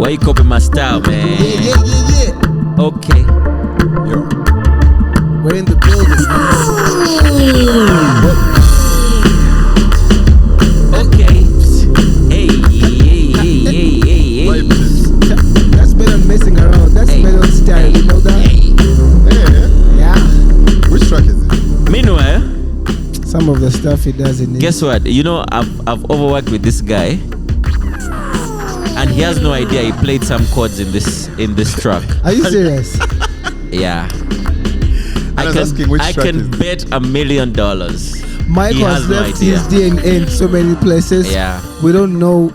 Why you copy my style, man? Yeah. Okay. Yo. We're in the building. Okay. Hey. That's better than messing around. That's better than style. You know that? Yeah. Which track is it? Meanwhile, Some of the stuff he does in it. guess what? You know, I've overworked with this guy, and he has no idea he played some chords in this track. Are you serious? Yeah. I was asking which I track can is it? bet $1 million. Myko He has has no left idea. his DNA in so many places. Yeah. We don't know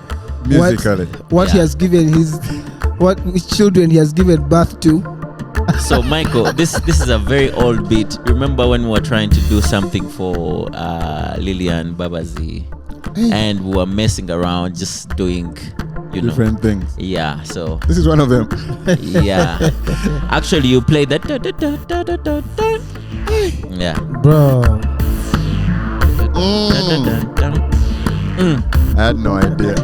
Musically. what he Yeah. has given which children he has given birth to. So Myko, this is a very old beat. Remember when we were trying to do something for Lillian Babazi, and we were messing around, just doing, Different things. Yeah. So This is one of them. yeah. Actually, you played that. Yeah. Bro. I had no idea.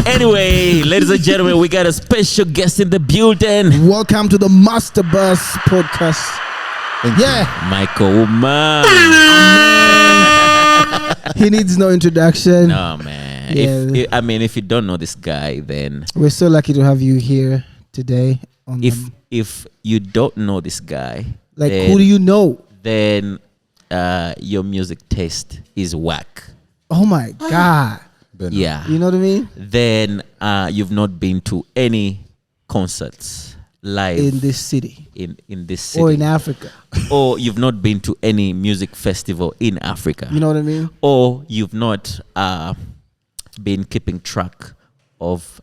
Anyway, ladies and gentlemen, we got a special guest in the building. Welcome to the Master Bus podcast. Thank you. Yeah. Myko, Ouma. He needs no introduction. No man. Yeah. If you don't know this guy, then We're so lucky to have you here today. if you don't know this guy, then, who do you know? Then your music taste is whack. Oh my God. Ben. Yeah. You know what I mean? Then you've not been to any concerts live In this city. in this city, Or in Africa. or you've not been to any music festival in Africa. You know what I mean? Or you've not been keeping track of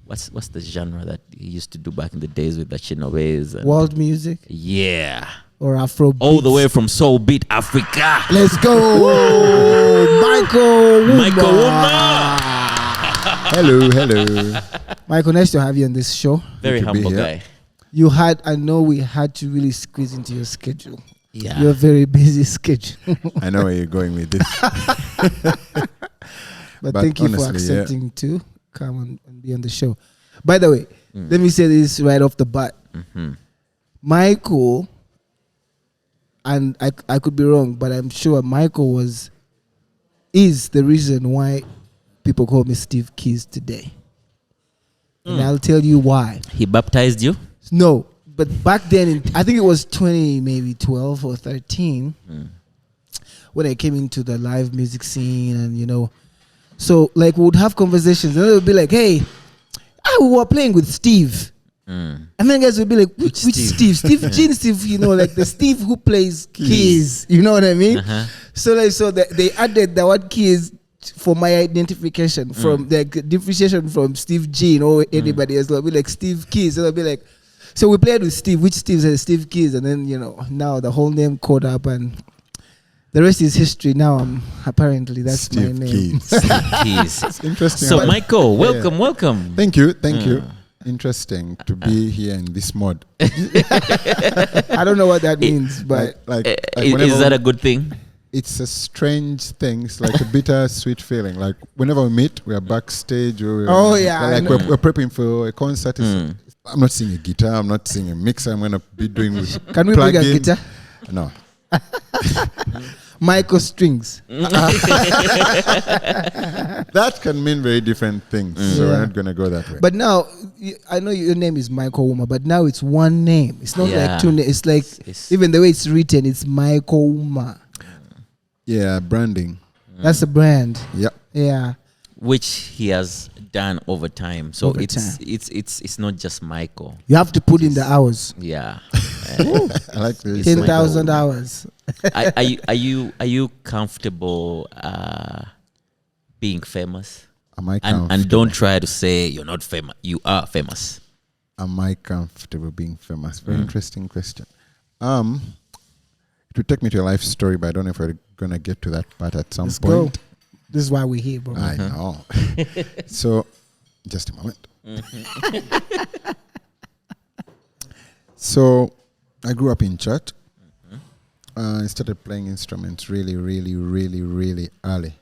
what's the genre that you used to do back in the days with the Chinobes and World music yeah, or Afro. all the way from Soul Beat Africa. Let's go. Myko Ouma. Hello. Myko, nice to have you on this show. Very Good to be humble here. guy. I know we had to really squeeze into your schedule. Yeah. Your very busy schedule. I know where you're going with this. But But thank you for honestly, yeah. accepting to come and be on the show. By the way, let me say this right off the bat. Mm-hmm. Myko, and I could be wrong, but I'm sure Myko is the reason why people call me Steve Keys today. And I'll tell you why. He baptized you? No, but back then, I think it was 2012 or 13, when I came into the live music scene, and so like we would have conversations, and they would be like, "Hey, we were playing with Steve," and then guys would be like, "Which Steve? Steve Gene, Steve? Like the Steve who plays keys? You know what I mean?" Uh-huh. So they added the word keys for my identification from the differentiation from Steve Gene or anybody else. They'll be like Steve Keys. So they'll be like, so we played with Steve. Which Steve says Steve Keys? And then now the whole name caught up, and the rest is history. Now apparently that's Steve my name. Keys. Keys. It's interesting. So Myko, welcome. Thank you. Interesting to be here in this mode. I don't know what that means, but Is whenever that a good thing? it's a strange thing. It's like a bittersweet feeling. Like whenever we meet, we are backstage. Oh, yeah, I know. we're prepping for a concert. I'm not seeing a guitar. I'm not seeing a mixer. I'm gonna be doing. can we bring a plug-in. guitar? No. Myko strings. That can mean very different things. So we're not gonna go that way. But now I know your name is Myko Ouma, but now it's one name. It's not Yeah. like two names. It's like It's- even the way it's written, it's Myko Ouma. Yeah, branding. That's a brand. Yeah. Yeah. Which he has done over time. So Over it's time. it's not just Myko. You have to put in the hours. Yeah. I like this. 10,000 hours. Are you comfortable being famous? Am I And comfortable? don't try to say you're not famous. You are famous. Am I comfortable being famous? Very interesting question. It would take me to a life story, but I don't know if we're gonna get to that part at some Let's go. point. This is why we're here, bro. I know. So, just a moment. So, I grew up in church. I started playing instruments really, really, really, really early.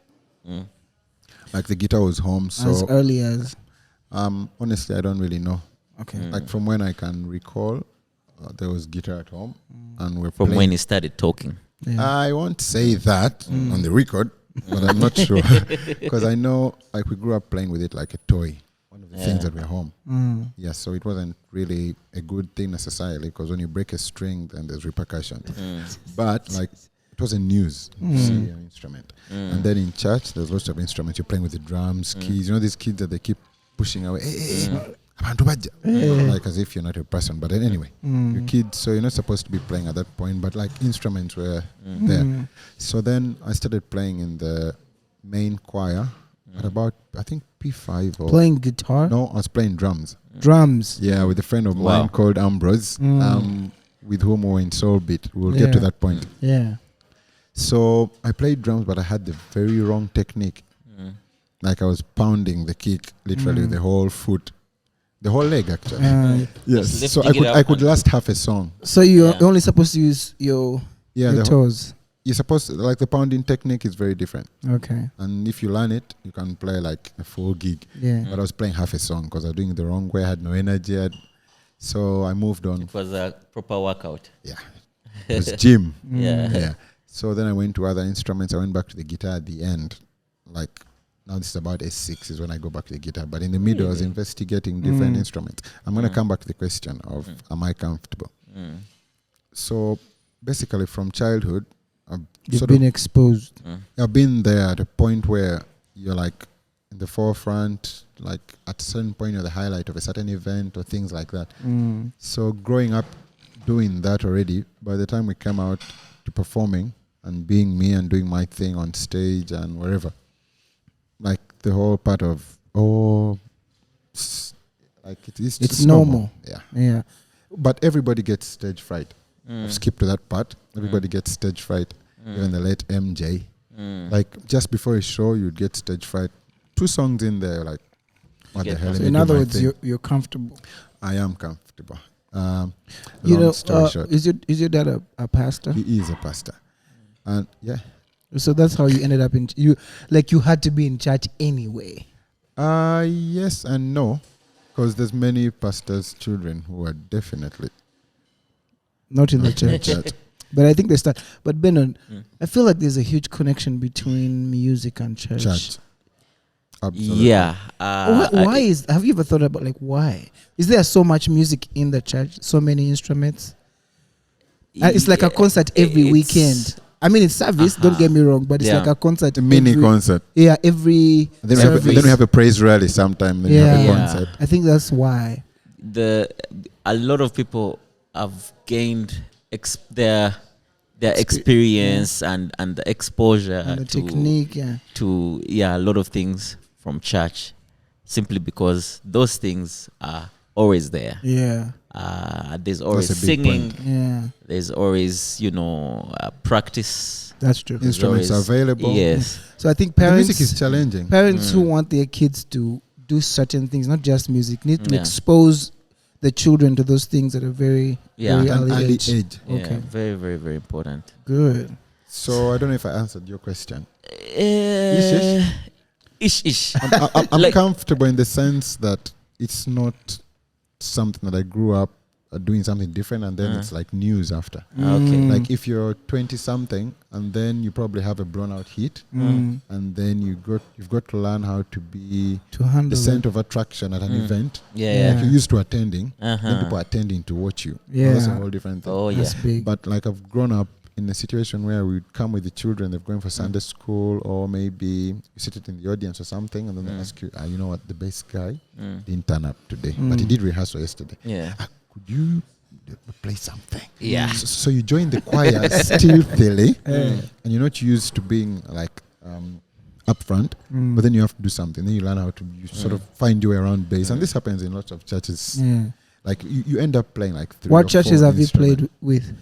Like the guitar was home, so as early as? honestly, I don't really know. Okay. Like from when I can recall, there was guitar at home, and we're From playing. when he started talking. Yeah. I won't say that on the record, but I'm not sure because I know, like, we grew up playing with it like a toy. One of the things that were home. Yeah, so it wasn't really a good thing necessarily because when you break a string, then there's repercussions. But like, it wasn't news. You see an instrument, and then in church, there's lots of instruments. You're playing with the drums, keys. You know these kids that they keep pushing away. Like as if you're not a person, but anyway, you're kids, so you're not supposed to be playing at that point. But like instruments were there, so then I started playing in the main choir at about I think P5 or Playing guitar? no, I was playing drums. Drums. Yeah, with a friend of mine called Ambrose, with whom we were in Soul Beat. We'll get to that point. Yeah. So I played drums, but I had the very wrong technique. Like I was pounding the kick literally with the whole foot. The whole leg, actually. Yes. Just So lifting it I up could last half a song. So you're only supposed to use your The toes. you're supposed to, like the pounding technique is very different. Okay. And if you learn it, you can play like a full gig. Yeah. But I was playing half a song because I was doing it the wrong way. I had no energy. So I moved on. It was a proper workout. Yeah. It was gym. Yeah. So then I went to other instruments. I went back to the guitar at the end. Like now this is about S6 is when I go back to the guitar. But in the middle, I was investigating different instruments. I'm going to come back to the question of am I comfortable? So basically from childhood, You've been exposed. I've been there at a point where you're like in the forefront, like at a certain point you're the highlight of a certain event or things like that. So growing up doing that already, by the time we came out to performing and being me and doing my thing on stage and wherever, like the whole part of, like it's just normal. Yeah. Yeah. But everybody gets stage fright. I've skipped to that part. Everybody gets stage fright. Even the late MJ. Like just before a show, you'd get stage fright. 2 songs in there, like, what the hell? So in other words, you're comfortable. I am comfortable. Story short. Is your dad a pastor? He is a pastor. And yeah. So that's how you ended up you had to be in church anyway. Yes and no. Because there's many pastors' children who are definitely not in the church. But I think they start. But Benon, I feel like there's a huge connection between music and church. Absolutely. Yeah. Why have you ever thought about like why? Is there so much music in the church? So many instruments? It's like a concert every weekend. I mean, it's service, don't get me wrong, but it's like a concert. A mini concert. Yeah, every then we have a praise rally sometime. Then you have a concert. I think that's why. A lot of people have gained their experience and the exposure and the technique, to a lot of things from church, simply because those things are always there. Yeah. There's always singing. Yeah. There's always practice. That's true. Instruments are available. Yes. So I think parents. The music is challenging. Parents who want their kids to do certain things, not just music, need to expose the children to those things at a very early age. Okay. Yeah, very, very, very important. Good. So I don't know if I answered your question. Ish. I'm comfortable in the sense that it's not something that I grew up doing something different and then it's like news after. Okay. Like if you're 20 something and then you probably have a blown out hit and then you've got to learn how to be handle the center of attraction at an event. Yeah. Like you're used to attending, then people are attending to watch you. Yeah. That's a whole different thing. Oh, That's big. But like I've grown up in a situation where we'd come with the children, they're going for Sunday school, or maybe you sit it in the audience or something, and then they ask you, you know what, the bass guy didn't turn up today, but he did rehearsal yesterday. Yeah. Could you play something? Yeah. So you join the choir stealthily, and you're not used to being like up front, but then you have to do something. Then you learn how to sort of find your way around bass, and this happens in lots of churches. Yeah. Like you end up playing like 3 What or 4 churches have you instruments. played with?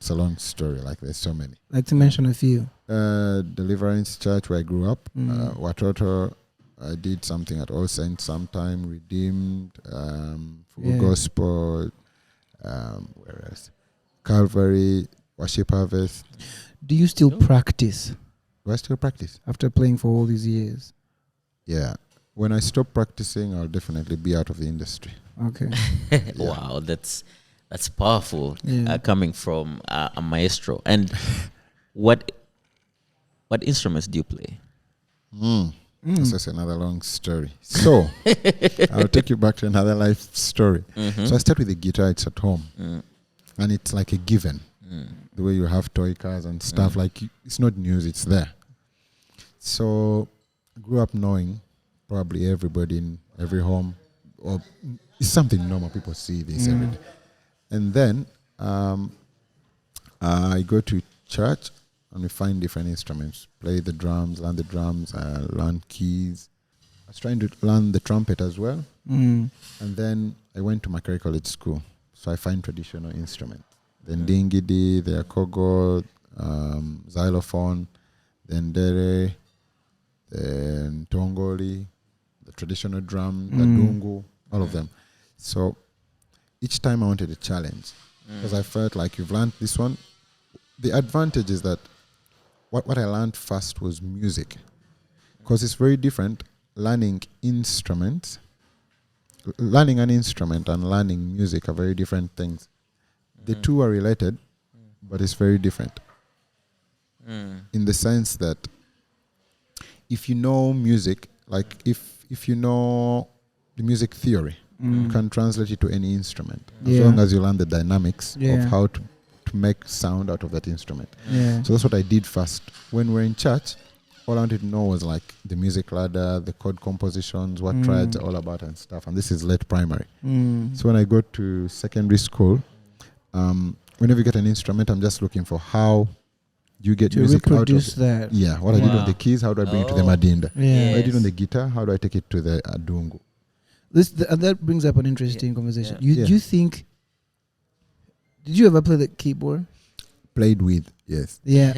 It's a long story. Like there's so many. Like to mention a few. Deliverance Church where I grew up. Watoto. I did something at All Saints sometime. Redeemed. Full Gospel. Where else? Calvary. Worship Harvest. Do you still practice? Do I still practice? after playing for all these years? Yeah. When I stop practicing, I'll definitely be out of the industry. Okay. Wow, that's powerful. Yeah. Coming from a maestro. And what instruments do you play? This is another long story. So, I'll take you back to another life story. So, I start with the guitar. It's at home. And it's like a given. The way you have toy cars and stuff. Like, it's not news. It's there. So, I grew up knowing probably everybody in every home. Or it's something normal. People see this every day. And then, I go to church. And we find different instruments. Play the drums, learn keys. I was trying to learn the trumpet as well. And then I went to Makerere College School. So I find traditional instruments. Then dingidi, the akogo, xylophone, then dere, then tongoli, the traditional drum, the dungu, all of them. So each time I wanted a challenge. Because I felt like you've learned this one. The advantage is that what I learned first was music, because it's very different learning instruments. Learning an instrument and learning music are very different things. The two are related, but it's very different. In the sense that if you know music, like if you know the music theory, you can translate it to any instrument, as long as you learn the dynamics of how to make sound out of that instrument. So that's what I did first. When we're in church, all I wanted to know was like the music ladder, the chord compositions, what triads are all about and stuff. And this is late primary. So when I go to secondary school, whenever you get an instrument, I'm just looking for how you get To music out of reproduce that. Yeah, what I did on the keys, how do I bring it to the madinda? Yeah. What I did on the guitar, how do I take it to the adungu? And that brings up an interesting conversation. Yeah. You think? Did you ever play the keyboard? Played with, yes. Yeah.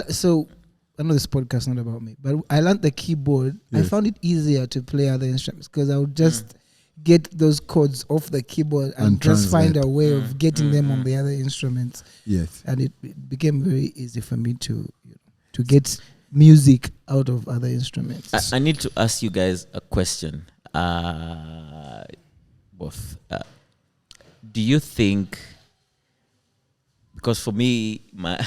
So I know this podcast is not about me, but I learned the keyboard. I found it easier to play other instruments because I would just get those chords off the keyboard and just find a way of getting them on the other instruments. Yes. And it became very easy for me to get music out of other instruments. I need to ask you guys a question. Both. Do you think? Because for me, my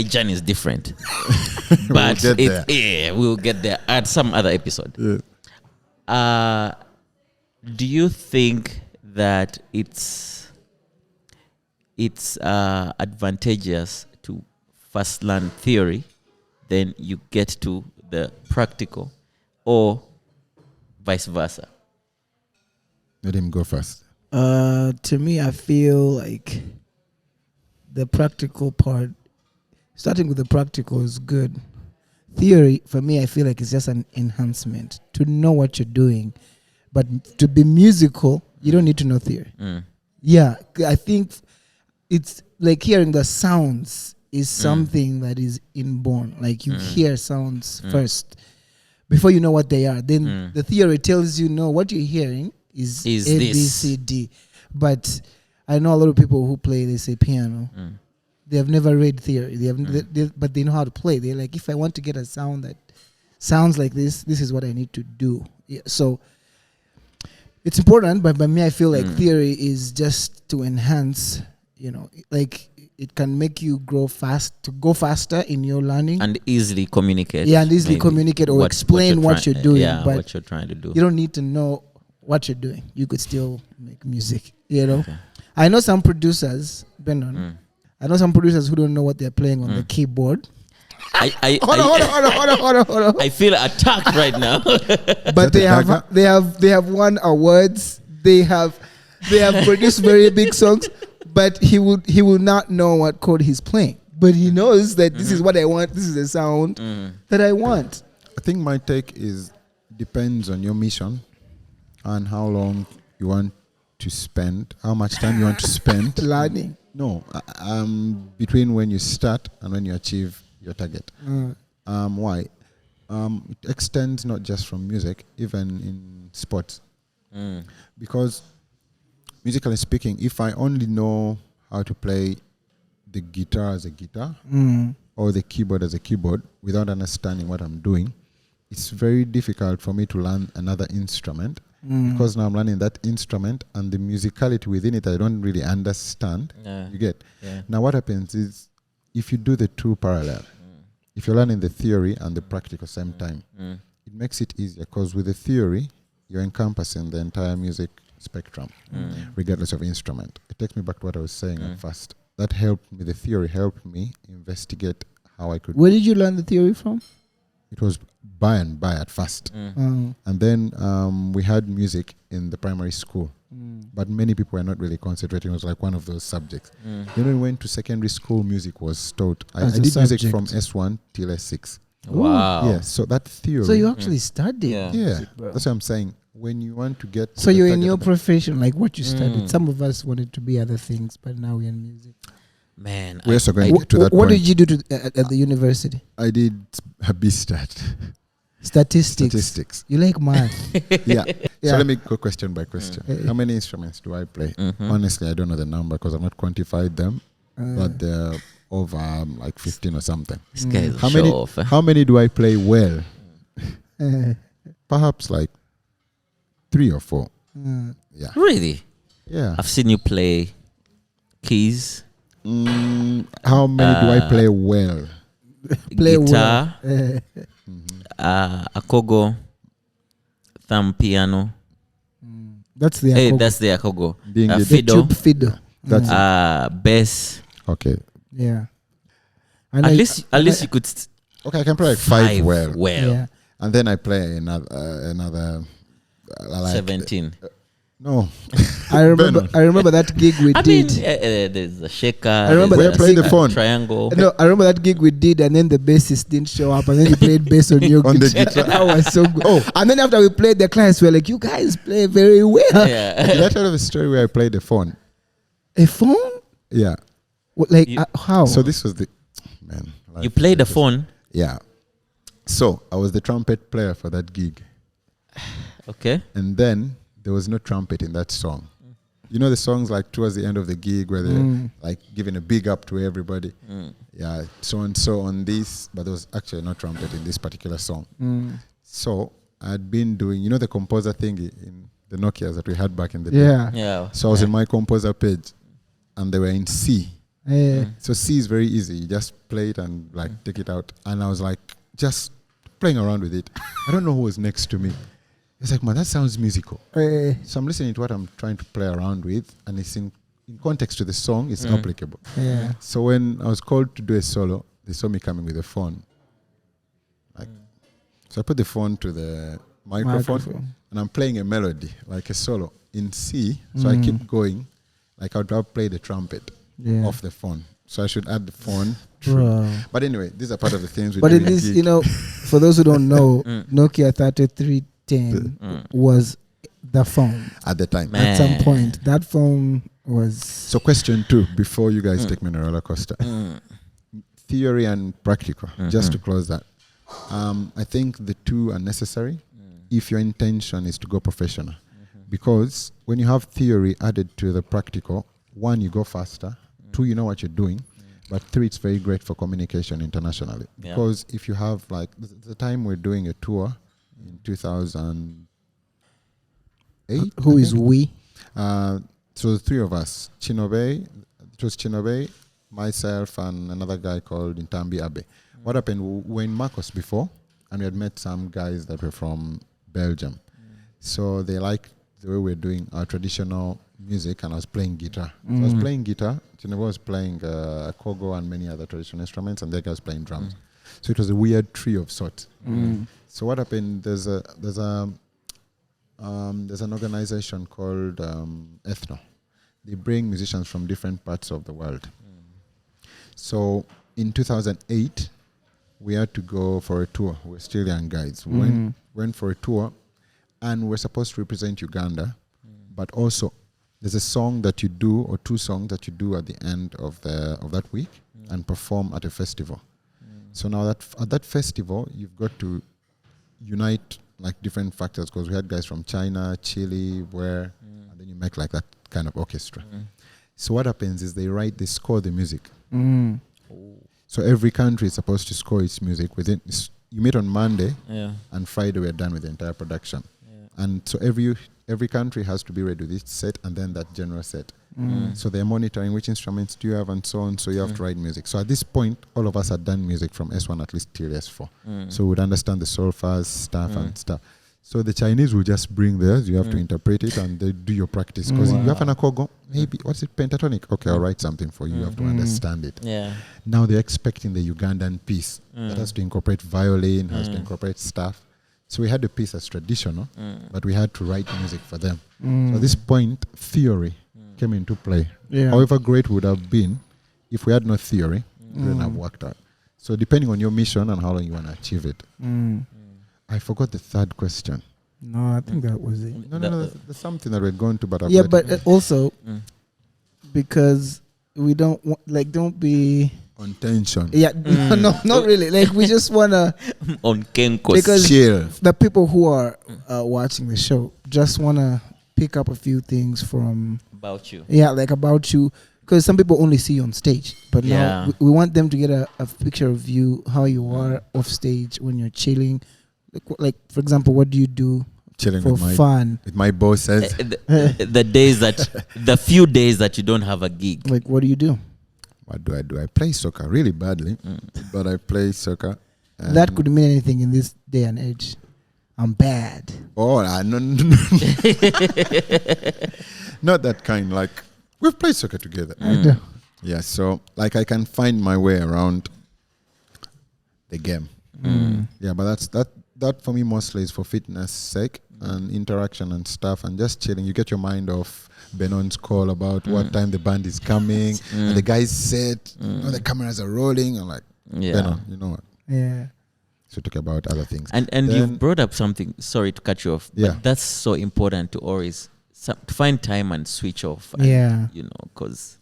journey is different. But we'll get there at some other episode. Yeah. Do you think that it's advantageous to first learn theory, then you get to the practical, or vice versa? Let him go first. To me, I feel like the practical part, starting with the practical is good. Theory, for me, I feel like it's just an enhancement to know what you're doing. But to be musical, you don't need to know theory. Yeah, I think it's like hearing the sounds is something that is inborn. Like you hear sounds first before you know what they are. Then the theory tells you, no, what you're hearing is A, B, this. C, D. But I know a lot of people who play, they say piano. They have never read theory. But they know how to play. They're like, if I want to get a sound that sounds like this is what I need to do. Yeah, so it's important, but by me, I feel like theory is just to enhance, like it can make you go faster in your learning. And easily communicate. Yeah, and easily communicate or explain what you're doing. Yeah, but what you're trying to do. You don't need to know what you're doing. You could still make music, Okay. I know some producers, Benon, I know some producers who don't know what they're playing on the keyboard. Hold on. I feel attacked right now. But they have won awards. They have produced very big songs, but he will not know what chord he's playing. But he knows that this is what I want. This is the sound that I want. I think my take is depends on your mission and how long you want to spend, how much time you want to spend learning. No, between when you start and when you achieve your target. Why? It extends not just from music, even in sports. Because musically speaking, if I only know how to play the guitar as a guitar, or the keyboard as a keyboard without understanding what I'm doing, it's very difficult for me to learn another instrument because now I'm learning that instrument and the musicality within it I don't really understand. You get? Yeah. Now what happens is if you do the two parallel, if you're learning the theory and the practical same time, it makes it easier because with the theory, you're encompassing the entire music spectrum, regardless of instrument. It takes me back to what I was saying at first. That helped me, the theory helped me investigate how I could. Where did you learn the theory from? It was by and by at first. And then we had music in the primary school. But many people were not really concentrating. It was like one of those subjects. You know, when we went to secondary school, music was taught. I As a did music subject. from S1 till S6. Wow. Yeah, so that theory. So you actually studied. Yeah. yeah, music, bro. that's what I'm saying. When you want to get. to So the you're in target your of- profession, like what you studied. Some of us wanted to be other things, but now we're in music. Man. We're also going to get to that What point. did you do at the university? I did a B-stat. Statistics. You like math? Yeah. Yeah. So let me go question by question. How many instruments do I play? Honestly, I don't know the number because I've not quantified them, but they're over like 15 or something. This guy is a How show many? off. How many do I play well? Perhaps like 3 or 4. Yeah. Really? Yeah. I've seen you play keys, How many do I play well? Play guitar, well. akogo, thumb piano. That's the Hey, akogo. that's the akogo. Being the- the Fiddle, tube fiddle. That's bass. okay. Yeah. At least you could Okay, I can play like 5 well. Yeah. And then I play another like 17. No. I remember that gig we I did. mean, there's a shaker. I remember Where that play the gig- phone. Triangle. No, I remember that gig we did, and then the bassist didn't show up, and then he played bass on your On the guitar. guitar. That was so good. Oh, and then after we played, the clients were like, "You guys play very well." Yeah. Did I tell you the story where I played the phone? A phone? Yeah. What, like You- how? So this was the man. life You is played the interesting. phone. Yeah. So I was the trumpet player for that gig, Okay. and then there was no trumpet in that song. You know the songs like towards the end of the gig where they're like giving a big up to everybody. Yeah, so and so on this, but there was actually no trumpet in this particular song. So I'd been doing, you know, the composer thing in the Nokias that we had back in the day. Yeah. Yeah. So I was in my composer page, and they were in C. Yeah. So C is very easy. You just play it and like take it out. And I was like just playing around with it. I don't know who was next to me. It's like, man, that sounds musical. So I'm listening to what I'm trying to play around with, and it's in context to the song, it's applicable. Yeah. So when I was called to do a solo, they saw me coming with a phone. Like, so I put the phone to the microphone, and I'm playing a melody, like a solo in C. So I keep going, like I'd rather play the trumpet off the phone. So I should add the phone. Bro. But anyway, these are part of the things we But do it in is, gig. you know, for those who don't know, Nokia 3310 was the phone. At the time. Man. At some point, that phone was. So question 2, before you guys take me on a roller coaster. Theory and practical, just to close that. I think the two are necessary if your intention is to go professional. Because when you have theory added to the practical, 1, you go faster. 2, you know what you're doing. But 3, it's very great for communication internationally. Yeah. Because if you have, like, the time we're doing a tour in 2008. Who I is think. we? So the 3 of us, Chinobe, it was Chinobe, myself, and another guy called Intambi Abe. What happened, we were in Marcos before, and we had met some guys that were from Belgium. So they liked the way we were doing our traditional music, and I was playing guitar. So I was playing guitar, Chinobe was playing kogo and many other traditional instruments, and the guy was playing drums. So it was a weird trio of sorts. So what happened, there's an organization called Ethno. They bring musicians from different parts of the world. So in 2008, we had to go for a tour. We're still young guys. We went for a tour, and we're supposed to represent Uganda, but also there's a song that you do, or 2 songs that you do at the end of that week, and perform at a festival. So now that at that festival, you've got to unite like different factors, because we had guys from China, Chile, and then you make like that kind of orchestra. So what happens is they score the music. So every country is supposed to score its music within. You meet on Monday, Yeah. and Friday we're done with the entire production. Yeah. And so every country has to be ready with its set and then that general set. So they're monitoring which instruments do you have and so on. So you have to write music. So at this point, all of us had done music from S1 at least till S4. So we'd understand the solfas stuff and stuff. So the Chinese will just bring theirs. You have to interpret it and they do your practice. Because if you have an akogo, maybe, what's it, pentatonic? Okay, I'll write something for you. You have to understand it. Yeah. Now they're expecting the Ugandan piece that has to incorporate violin, has to incorporate stuff. So we had a piece that's traditional, but we had to write music for them. So at this point, theory came into play. Yeah. However great would have been, if we had no theory, it wouldn't have worked out. So depending on your mission and how long you want to achieve it. I forgot the third question. No, I think that was it. No, there's something that we're going to, but I've Yeah, let but it also because we don't want, like, don't be. on tension. Yeah, no, not really. Like, we just wanna On Kenkos. because Chill. the people who are watching the show just wanna pick up a few things from About you. like about you, because some people only see you on stage, but Yeah. now we want them to get a picture of you, how you are off stage when you're chilling. Like for example, what do you do Chilling for fun? with my bosses. The days the few days that you don't have a gig. Like, what do you do? What do I do? I play soccer really badly, but I play soccer. That could mean anything in this day and age. I'm bad. Oh, no. Not that kind. Like, we've played soccer together. Yeah, so like I can find my way around the game. Yeah, but that for me mostly is for fitness sake and interaction and stuff and just chilling. You get your mind off Benon's call about what time the band is coming and the guys said, the cameras are rolling. I'm like, Benon, you know what? Yeah. So talk about other things. And you brought up something, sorry to cut you off, but that's so important to always to find time and switch off. And, you know, because,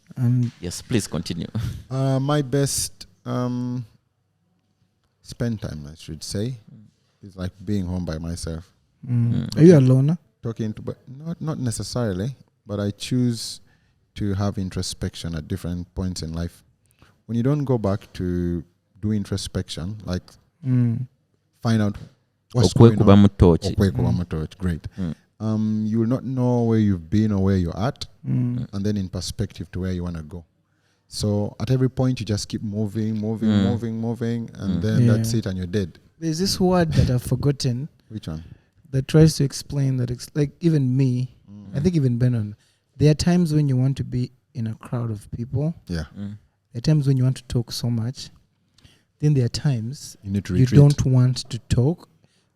yes, please continue. My best spend time, I should say, is like being home by myself. Are you a loner? Talking to, but not necessarily, but I choose to have introspection at different points in life. When you don't go back to do introspection, like find out what's going on. Great. You will not know where you've been or where you're at, and then in perspective to where you want to go. So at every point, you just keep moving, and then that's it, and you're dead. There's this word that I've forgotten. Which one? That tries to explain that, like even me, I think even Benon, there are times when you want to be in a crowd of people. Yeah. There are times when you want to talk so much. Then there are times you need to you don't want to talk.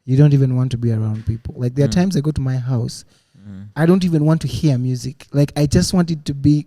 You don't even want to be around people. Like there are times I go to my house, I don't even want to hear music. Like I just want it to be,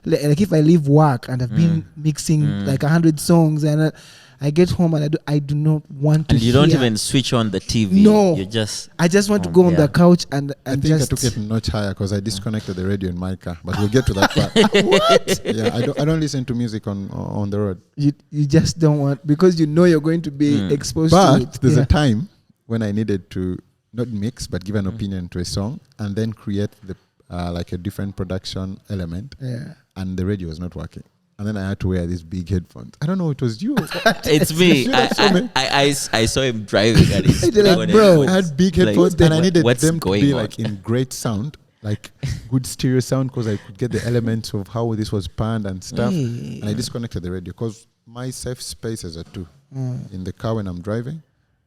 like if I leave work and I've been mixing like 100 songs and I get home and I do not want to and you hear. don't even switch on the TV. No. You just I just want to go on the couch and I think just I took it a notch higher because I disconnected the radio in my car. But we'll get to that part. What? Yeah, I don't listen to music on the road. You just don't want, because you know you're going to be exposed to it. But there's a time when I needed to not mix but give an opinion to a song and then create the like a different production element. Yeah. And the radio was not working. And then I had to wear these big headphones. I don't know, it was you. it's me. I saw him driving and he's like, bro, I had big headphones and I needed them to be on? like in great sound, like good stereo sound, because I could get the elements of how this was panned and stuff. And I disconnected the radio because my safe spaces are two, in the car when I'm driving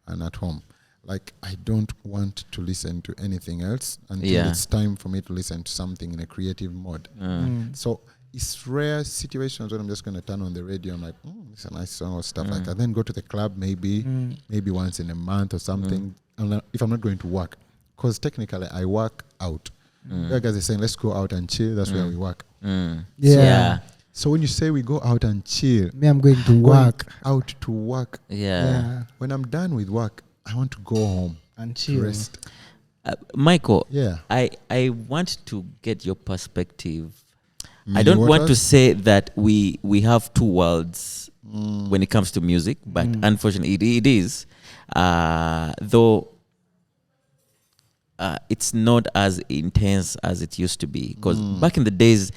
and at home. Like I don't want to listen to anything else until it's time for me to listen to something in a creative mode. So it's rare situations when I'm just going to turn on the radio. I'm like, it's a nice song or stuff like that. Then go to the club maybe once in a month or something. And if I'm not going to work, because technically I work out. The guys are saying, let's go out and chill. That's where we work. Yeah. So when you say we go out and chill, Me, I'm going to work. Out to work. Yeah. When I'm done with work, I want to go home And chill. rest. Myko, I want to get your perspective. I don't want to say that we have two worlds when it comes to music, but unfortunately it is. Though it's not as intense as it used to be. Because back in the days,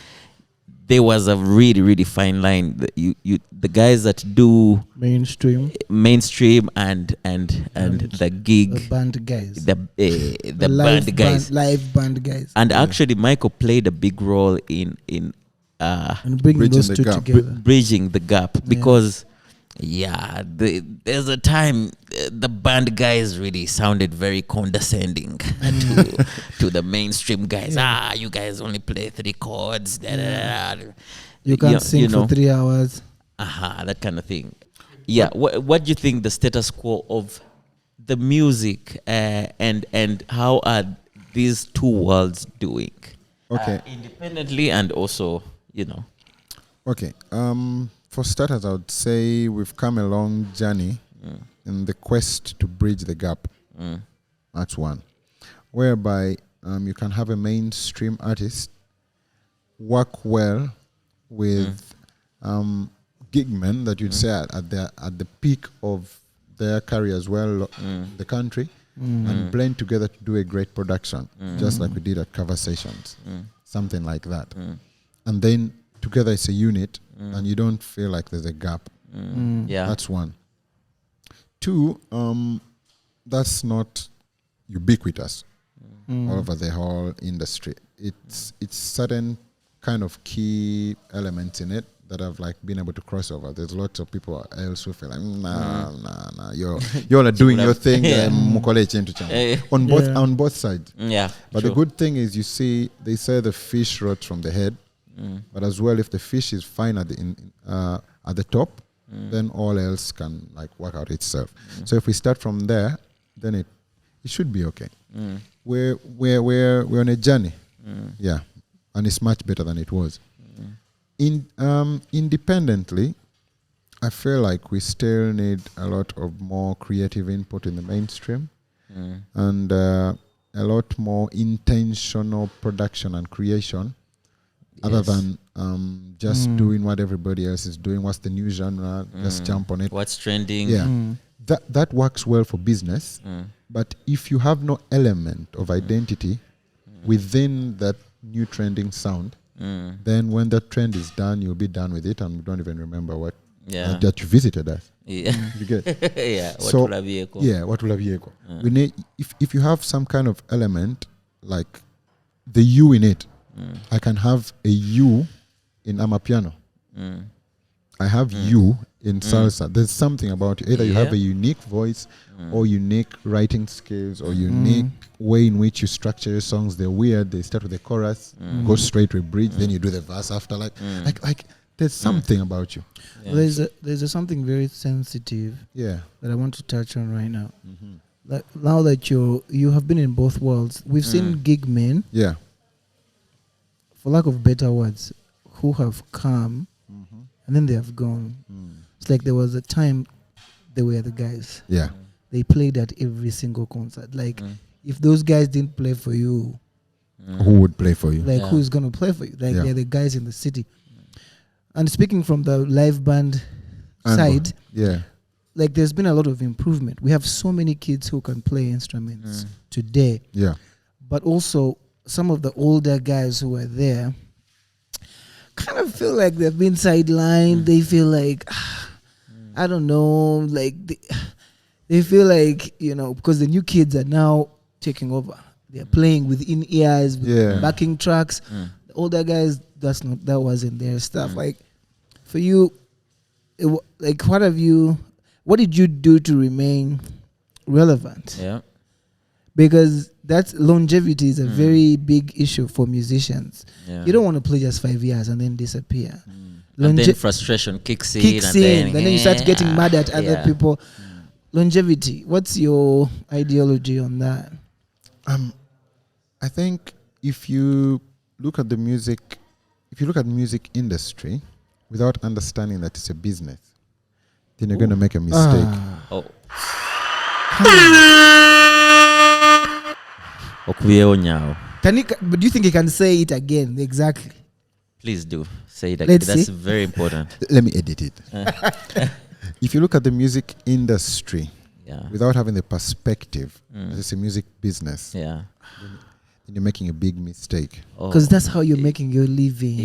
there was a really, really fine line. The guys that do mainstream and the gig, the band guys, the band guys, live band guys, and actually Myko played a big role in and bringing those two together, bridging the gap, because there's a time the band guys really sounded very condescending to the mainstream guys. You guys only play 3 chords. You can't sing for 3 hours. That kind of thing. Yeah. What do you think the status quo of the music and how are these two worlds doing? Okay. Independently and also, Okay. For starters, I would say we've come a long journey in the quest to bridge the gap. That's one. Whereby you can have a mainstream artist work well with gig men that you'd say at the peak of their career as well, the country, and blend together to do a great production, just like we did at Cover Sessions, something like that. And then together it's a unit, and you don't feel like there's a gap. That's one. Two, that's not ubiquitous all over the whole industry. It's certain kind of key elements in it that have like been able to cross over. There's lots of people else who feel like nah, you're doing your thing. On both sides. But the good thing is, you see, they say the fish rots from the head. But as well, if the fish is fine at the top, then all else can like work out itself. So if we start from there, then it should be okay. We're on a journey, and it's much better than it was. Independently, I feel like we still need a lot of more creative input in the mainstream, and a lot more intentional production and creation. Other than just doing what everybody else is doing, what's the new genre, just jump on it. What's trending. That works well for business, but if you have no element of identity within that new trending sound, then when that trend is done, you'll be done with it and you don't even remember what that you visited us. You get what will have echo. We need, if you have some kind of element like the you in it. I can have a you in Amapiano. I have you in salsa. There's something about you. Either you have a unique voice or unique writing skills or unique way in which you structure your songs. They're weird. They start with the chorus, go straight to a bridge, then you do the verse after. Like there's something about you. There's something very sensitive that I want to touch on right now. Like now that you have been in both worlds, we've seen gig men. For lack of better words, who have come and then they have gone. It's like there was a time they were the guys. They played at every single concert. Like if those guys didn't play for you, who would play for you? Like who's gonna play for you? Like they're the guys in the city. And speaking from the live band side, like there's been a lot of improvement. We have so many kids who can play instruments today. But also some of the older guys who are there kind of feel like they've been sidelined. They feel like, I don't know, like they feel like, because the new kids are now taking over. They're playing with in-ears, with backing tracks. The older guys, that wasn't their stuff. Like for you, what did you do to remain relevant? Because that's longevity is a very big issue for musicians. You don't want to play just 5 years and then disappear. And then frustration kicks in. And then you start getting mad at other people. Longevity. What's your ideology on that? I think if you look at the music industry without understanding that it's a business, then you're going to make a mistake. But do you think you can say it again? Exactly. Please do. Say it again. That's very important. Let me edit it. If you look at the music industry without having the perspective that it's a music business, then you're making a big mistake. Because that's how you're making your living.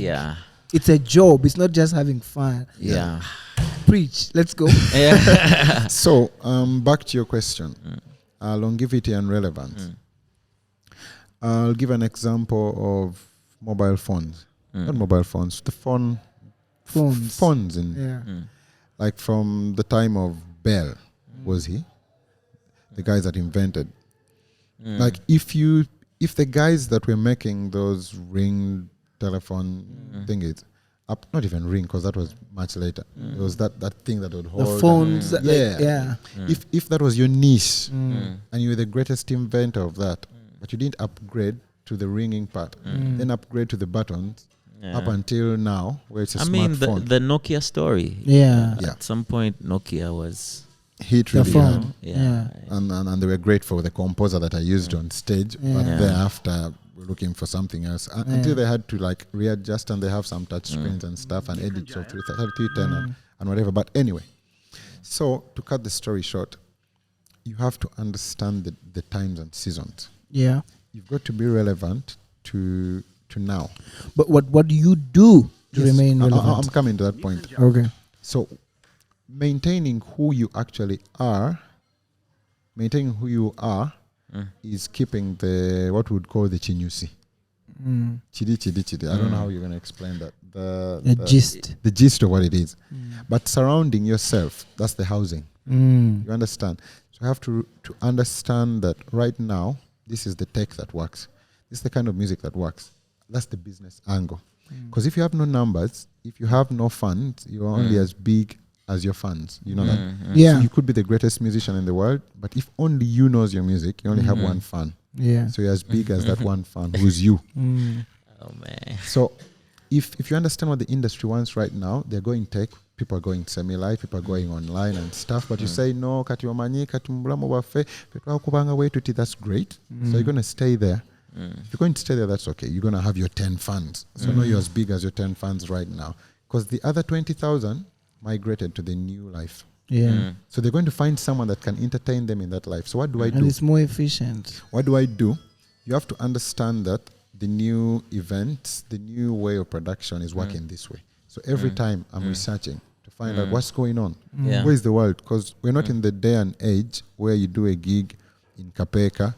It's a job. It's not just having fun. Yeah. Preach. Let's go. Yeah. So, back to your question. Longevity and relevance. I'll give an example of mobile phones. Not mobile phones, the phones. Like from the time of Bell, was he? The guys that invented. Like if the guys that were making those ring telephone thingies, not even ring, because that was much later. It was that thing that would hold The phones. If that was your niche and you were the greatest inventor of that, but you didn't upgrade to the ringing part, then upgrade to the buttons up until now, where it's a smartphone. The Nokia story. Yeah. At some point, Nokia was hit really hard. And they were great for the composer that I used on stage, but thereafter we're looking for something else until they had to like readjust, and they have some touch screens and stuff and edit software 310 and whatever. But anyway, so to cut the story short, you have to understand the times and seasons. Yeah. You've got to be relevant to now. But what do you do to remain relevant? I'm coming to that point. Okay. So maintaining who you actually are, is keeping the what we would call the chinyusi. Chidi. I don't know how you're going to explain that. The gist. The gist of what it is. But surrounding yourself, that's the housing. You understand? So you have to understand that right now, this is the tech that works. This is the kind of music that works. That's the business angle. Because if you have no numbers, if you have no funds, you're only as big as your fans. You know that? Yeah. So you could be the greatest musician in the world, but if only you knows your music, you only have one fan. Yeah. So you're as big as that one fan who's you. Oh man. So if you understand what the industry wants right now, they're going tech, people are going semi-live, people are going online and stuff, but you say no, kati wamanyi, kati mbulamu wafe, people kubanga wetu, that's great. So you're going to stay there. If you're going to stay there, that's okay. You're going to have your 10 fans. So know you're as big as your 10 fans right now. Because the other 20,000 migrated to the new life. Yeah. So they're going to find someone that can entertain them in that life. So what do I do? And it's more efficient. What do I do? You have to understand that the new events, the new way of production is working this way. So every time I'm researching to find out what's going on. Where is the world? Because we're not in the day and age where you do a gig in Kapeka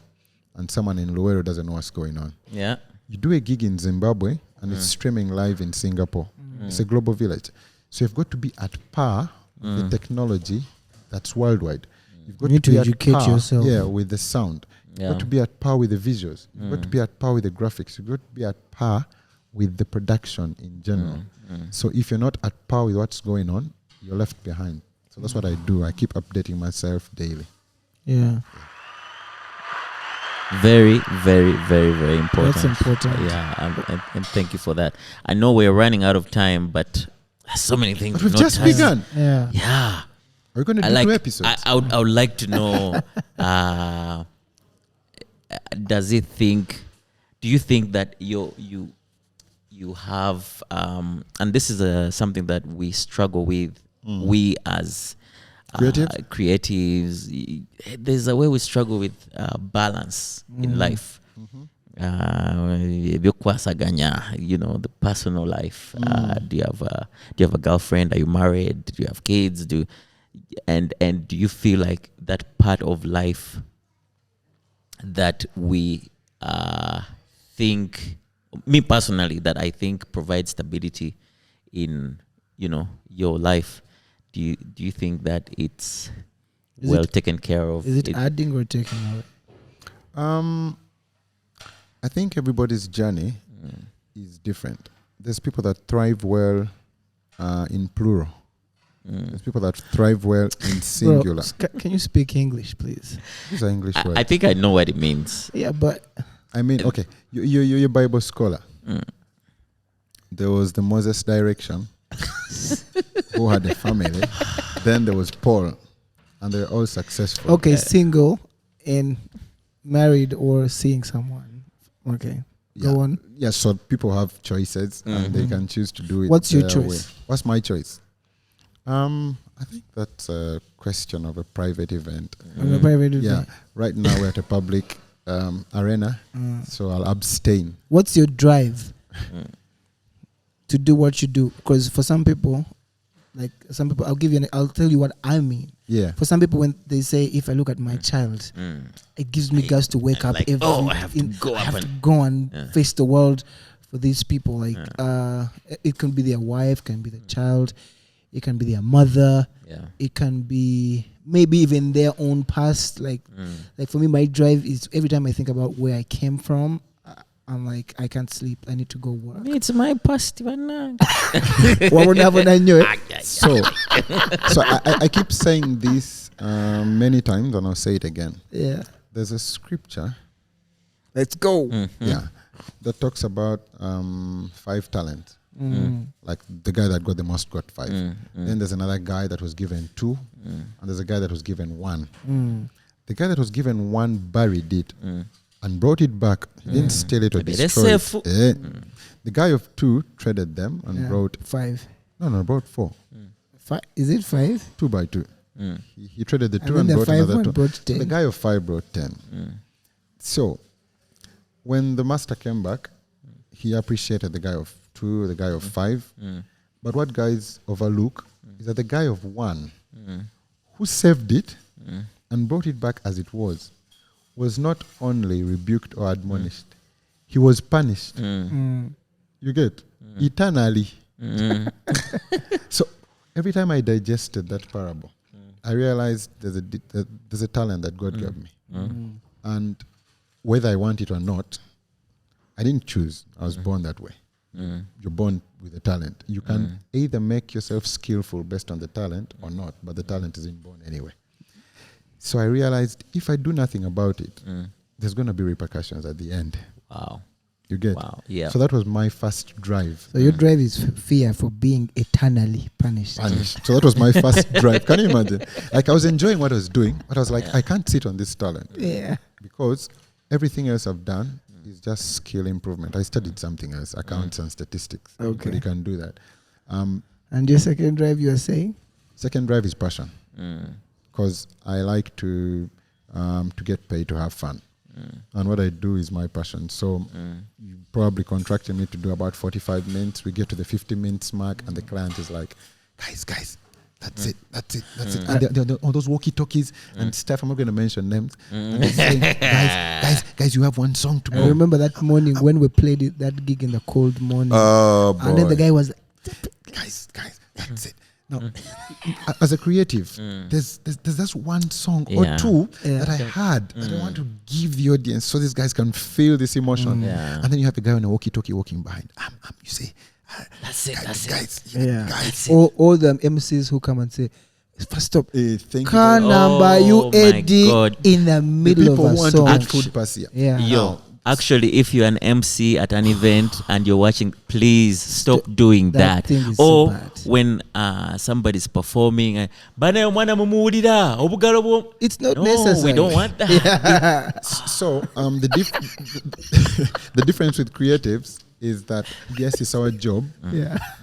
and someone in Luero doesn't know what's going on. Yeah. You do a gig in Zimbabwe and it's streaming live in Singapore. It's a global village. So you've got to be at par with the technology that's worldwide. You've got You need to be to educate at par, yourself. Yeah, with the sound. You've got to be at par with the visuals. You've got to be at par with the graphics. You've got to be at par with the production in general. So if you're not at par with what's going on, you're left behind. So that's what I do. I keep updating myself daily. Yeah. Very, very, very, very important. That's important. And thank you for that. I know we're running out of time, but there's so many things. But we've just begun. Yeah. Yeah. We're going to do 2 episodes. I would like to know, do you think that you have, and this is something that we struggle with, we as creatives, there's a way we struggle with balance in life. The personal life. Do you have a girlfriend? Are you married? Do you have kids? And do you feel like that part of life that we think, me personally, that I think provides stability in your life? Do you think that it's taken care of? Is it adding or taking away? I think everybody's journey is different. There's people that thrive well in plural. There's people that thrive well in singular. Bro, can you speak English, please? These are English words. I think I know what it means. Yeah, but I mean, okay, you're a Bible scholar. There was the Moses direction, who had a family. Then there was Paul, and they're all successful. Okay, single and married or seeing someone. Okay, go on. Yeah, so people have choices, and they can choose to do it. What's your choice? Way. What's my choice? I think that's a question of a private event. A private event. Yeah, right now we're at a public arena, so I'll abstain. What's your drive to do what you do. Because for some people, I'll tell you what I mean. Yeah. For some people, when they say, if I look at my child, it gives me guts to wake up like, every. I have to go I have to go and face the world for these people. Like, it can be their wife, can be the child, it can be their mother. Yeah. It can be maybe even their own past. Like for me, my drive is every time I think about where I came from. I'm like, I can't sleep. I need to go work. It's my past. So I keep saying this many times, and I'll say it again. Yeah. There's a scripture. Let's go. Yeah. That talks about 5 talents. Like the guy that got the most got 5. Then there's another guy that was given 2, and there's a guy that was given 1. The guy that was given 1 buried it and brought it back. He didn't steal it or destroy it. The guy of 2 traded them and brought 5. No, brought 4. 5? Is it 5? 2 by 2. He traded the 2 and and brought another 2. Brought 10. So the guy of 5 brought 10. So when the master came back, he appreciated the guy of 2, the guy of 5. But what guys overlook is that the guy of 1 who saved it and brought it back as it was not only rebuked or admonished, he was punished. You get? Eternally. So every time I digested that parable, I realized there's a talent that God gave me. And whether I want it or not, I didn't choose. I was born that way. You're born with a talent. You can either make yourself skillful based on the talent or not, but the talent is inborn anyway. So I realized if I do nothing about it, there's going to be repercussions at the end. Wow. You get? Wow. Yeah. So that was my first drive. So your drive is fear for being eternally punished. So that was my first drive. Can you imagine? Like I was enjoying what I was doing, but I was like, I can't sit on this talent. Yeah. Because everything else I've done is just skill improvement. I studied something else, accounts and statistics. Okay. But you can do that. And your second drive, you are saying? Second drive is passion. Because I like to get paid to have fun. And what I do is my passion. So you probably contracted me to do about 45 minutes. We get to the 50 minutes mark and the client is like, guys, that's it. And there are all those walkie-talkies and stuff. I'm not going to mention names. And they're saying, guys, you have one song to go. I remember that morning when we played that gig in the cold morning. Oh, boy. And then the guy was, guys, that's it. No, as a creative, there's just one song or two that I had that I want to give the audience so these guys can feel this emotion. And then you have the guy on a walkie-talkie walking behind. You say, that's it. Guys. All the MCs who come and say, first stop. Thank Car you. number you Eddie in the middle of a song. Want to get food pass here. Yeah. Yo, actually, if you're an MC at an event and you're watching, please stop doing that. Thing is Or so bad. when somebody's performing, it's not necessary. We don't want that. So the difference with creatives is that yes, it's our job.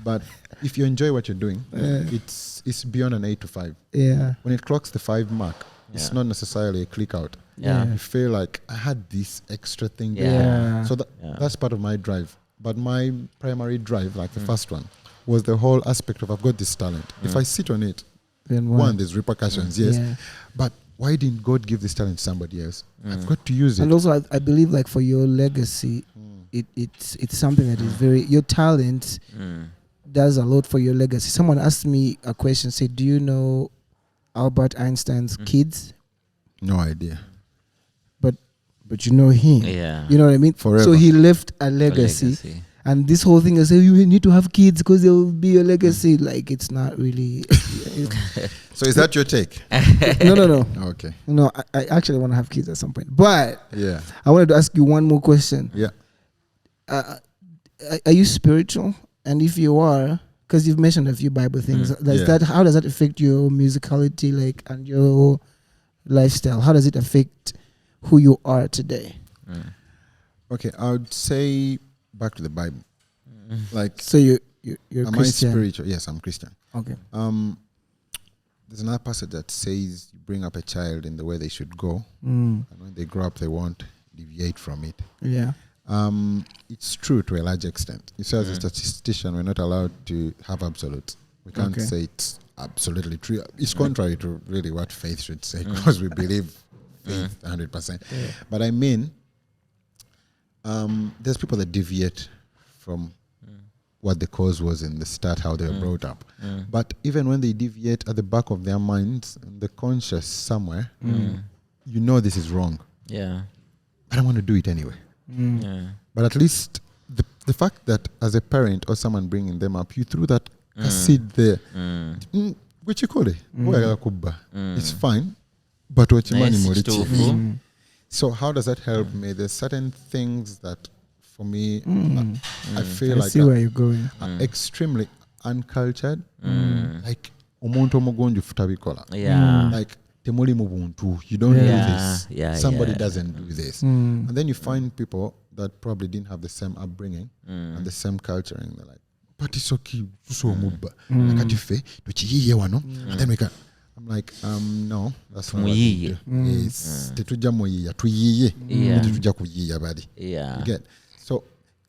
But if you enjoy what you're doing, it's beyond an 8 to 5. Yeah. When it clocks the 5 mark, it's not necessarily a click out. Yeah. You feel like I had this extra thing. Yeah. So that's part of my drive. But my primary drive, like the first one, was the whole aspect of I've got this talent. If I sit on it, Then one, there's repercussions, yes. Yeah. But why didn't God give this talent to somebody else? I've got to use it. And also, I believe like for your legacy, it's something that is very, your talent does a lot for your legacy. Someone asked me a question, said, do you know Albert Einstein's kids? No idea. But you know him. Yeah. You know what I mean? Forever. So he left a legacy. And this whole thing is, you need to have kids because they'll be your legacy. Like, it's not really. So is that your take? No. Okay. No, I actually want to have kids at some point. But Yeah. I wanted to ask you one more question. Yeah. Are you spiritual? And if you are, because you've mentioned a few Bible things, how does that affect your musicality, like, and your lifestyle? How does it affect who you are today? Okay, I would say back to the Bible. Like, so you're am Christian? I spiritual? Yes, I'm Christian. Okay. There's another passage that says you bring up a child in the way they should go, Mm. and when they grow up, they won't deviate from it. Yeah. It's true to a large extent. You say as a statistician, we're not allowed to have absolutes. We can't say it's absolutely true. It's contrary to really what faith should say, because we believe faith 100%. Yeah. But I mean, there's people that deviate from what the cause was in the start, how they were brought up. But even when they deviate, at the back of their minds, the conscious somewhere, you know this is wrong. Yeah. But I want to do it anyway. Yeah. But at least the fact that as a parent or someone bringing them up, you threw that seed there, which you call it, it's fine, but what you money. So how does that help me? There's certain things that, for me, I feel like see where you're going. Extremely uncultured, like omuntu omugonju futabikola. Like temuli mubuntu, you don't do this. Somebody doesn't do this. And then you find people that probably didn't have the same upbringing and the same culture, and they're like, but it's okay, so mubba. And then we can. I'm like, no, that's not what we do. Yes, tetuja moyiya tuyiye, tetuja kuyiya badi. You get. So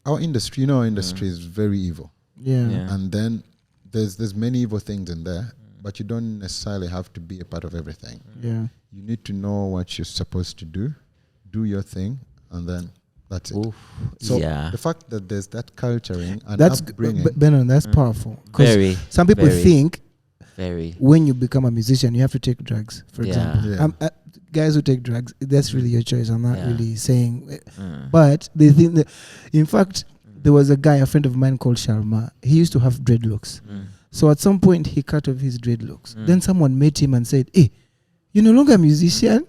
our industry, our industry is very evil. And then there's many evil things in there, but you don't necessarily have to be a part of everything. You need to know what you're supposed to do your thing, and then that's it. Oof. So the fact that there's that culturing and upbringing, Benon, that's powerful. Very. Some people think very when you become a musician, you have to take drugs, for example. Guys who take drugs, that's really your choice. I'm not really saying, but they think that, in fact, there was a guy, a friend of mine called Sharma. He used to have dreadlocks. So at some point, he cut off his dreadlocks. Then someone met him and said, "Hey, you're no longer a musician."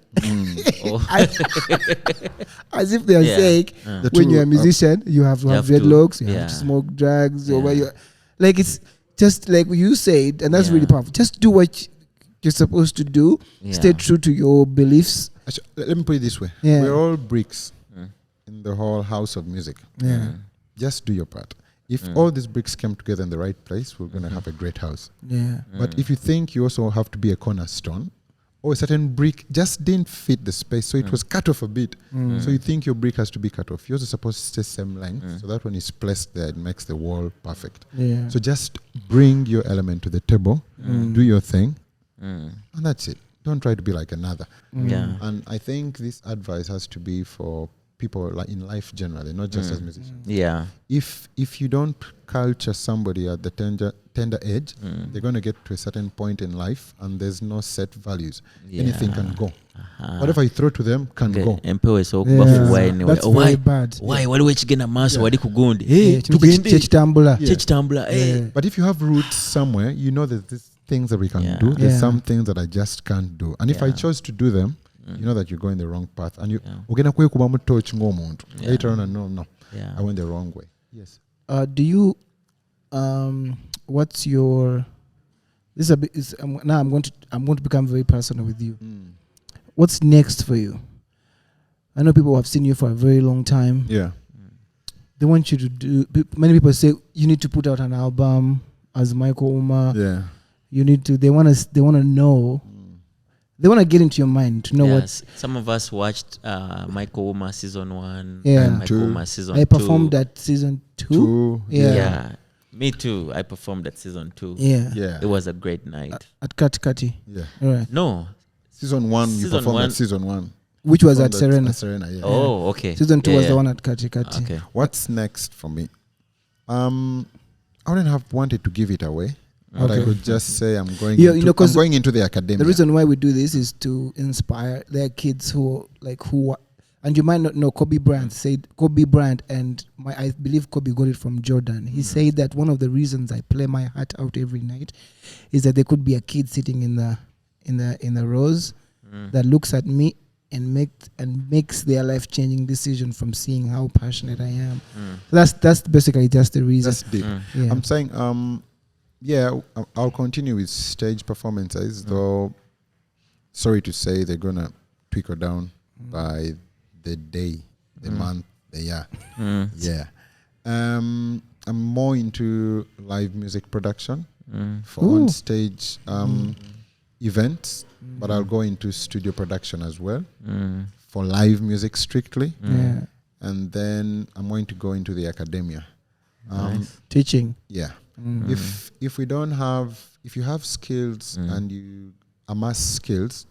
As if they are saying, when you're a musician, you have to have dreadlocks, you have to smoke drugs, or where you're like, it's just like you said, and that's really powerful. Just do what you're supposed to do. Stay true to your beliefs. Actually, let me put it this way: we're all bricks in the whole house of music. Just do your part. If all these bricks came together in the right place, we're going to have a great house. But if you think you also have to be a cornerstone, or a certain brick just didn't fit the space, so it was cut off a bit. So you think your brick has to be cut off. You're also supposed to stay same length, so that when it's placed there, it makes the wall perfect. So just bring your element to the table, do your thing, and that's it. Don't try to be like another. And I think this advice has to be for people like in life generally, not just as musicians. If you don't culture somebody at the tender age, they're going to get to a certain point in life and there's no set values. Anything can go. Whatever you throw to them can go. That's very bad. Why waliwechigena maso wali kugundi But if you have roots somewhere, you know that there's things that we can do. There's some things that I just can't do. And if I chose to do them, you know that you're going the wrong path, and you later on, no, I went the wrong way. Yes. Do you? What's your? This is a bit. Now I'm going to become very personal with you. What's next for you? I know people have seen you for a very long time. They want you to do. Many people say you need to put out an album as Myko Ouma. You need to. They want to know. They want to get into your mind to know what. Some of us watched Myko Ouma season 1 and Myko Ouma season 2. I performed at season 2. Me too. I performed at season 2. It was a great night. At Kati. Right. No. Season 1, you performed at season 1. Which was at Serena. Oh, okay. Season 2 was the one at Kati. Okay. What's next for me? I wouldn't have wanted to give it away. But I could just say I'm going into the academia. The reason why we do this is to inspire their kids who and you might not know Kobe Bryant and I believe Kobe got it from Jordan. He said that one of the reasons I play my heart out every night is that there could be a kid sitting in the rows that looks at me and makes their life changing decision from seeing how passionate I am. That's basically just the reason. That's deep. I'm saying I'll continue with stage performances, though sorry to say they're going to trickle down by the day, the month, the year. I'm more into live music production for on-stage events, but I'll go into studio production as well for live music strictly. and then I'm going to go into the academia. Teaching. Yeah. If you have skills and you amass skills,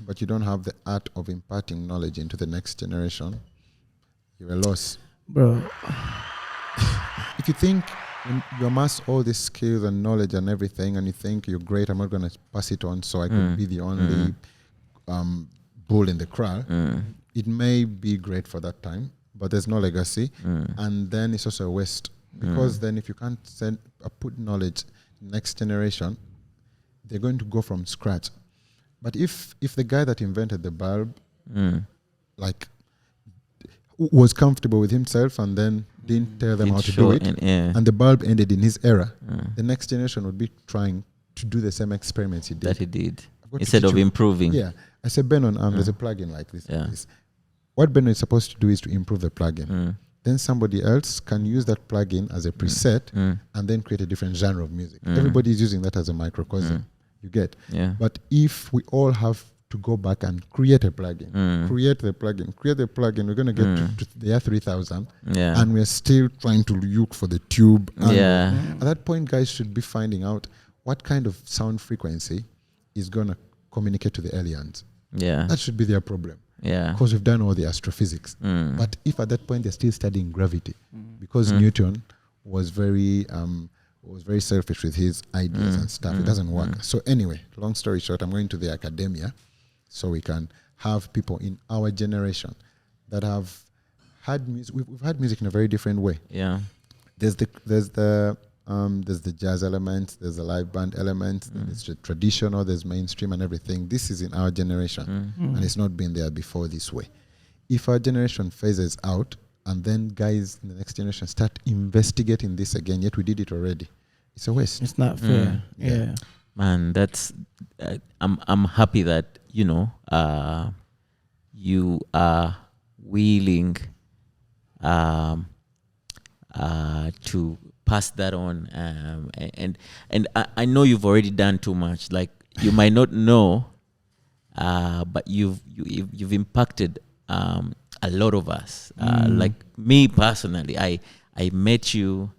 but you don't have the art of imparting knowledge into the next generation, you're a loss. Bro. If you think when you amass all these skills and knowledge and everything, and you think you're great, I'm not going to pass it on so I could be the only bull in the crowd, it may be great for that time, but there's no legacy. And then it's also a waste. Because then if you can't put knowledge next generation, they're going to go from scratch. But if the guy that invented the bulb like was comfortable with himself and then didn't tell them how to do it, and the bulb ended in his era, the next generation would be trying to do the same experiments he did. That he did. Instead of improving. Yeah. I said, Benon, there's a plugin like this. Yeah. What Benon is supposed to do is to improve the plugin. Then somebody else can use that plugin as a preset and then create a different genre of music. Everybody is using that as a microcosm. You get? Yeah. But if we all have to go back and create a plugin, create the plugin, we're going to get to the year 3000 and we're still trying to look for the tube. And at that point, guys should be finding out what kind of sound frequency is going to communicate to the aliens. Yeah. That should be their problem. Yeah. Because we've done all the astrophysics. But if at that point they're still studying gravity, because Newton was very selfish with his ideas and stuff, it doesn't work. So anyway, long story short, I'm going to the academia so we can have people in our generation that have had music. We've had music in a very different way. Yeah. There's the jazz element, there's the live band element, there's the traditional, there's mainstream and everything. This is in our generation and it's not been there before this way. If our generation phases out and then guys in the next generation start investigating this again, yet we did it already, it's a waste. It's not fair. Yeah. Man, that's I'm happy that you are willing to pass that on, and I know you've already done too much. Like, you might not know, but you've impacted a lot of us. Like me personally, I met you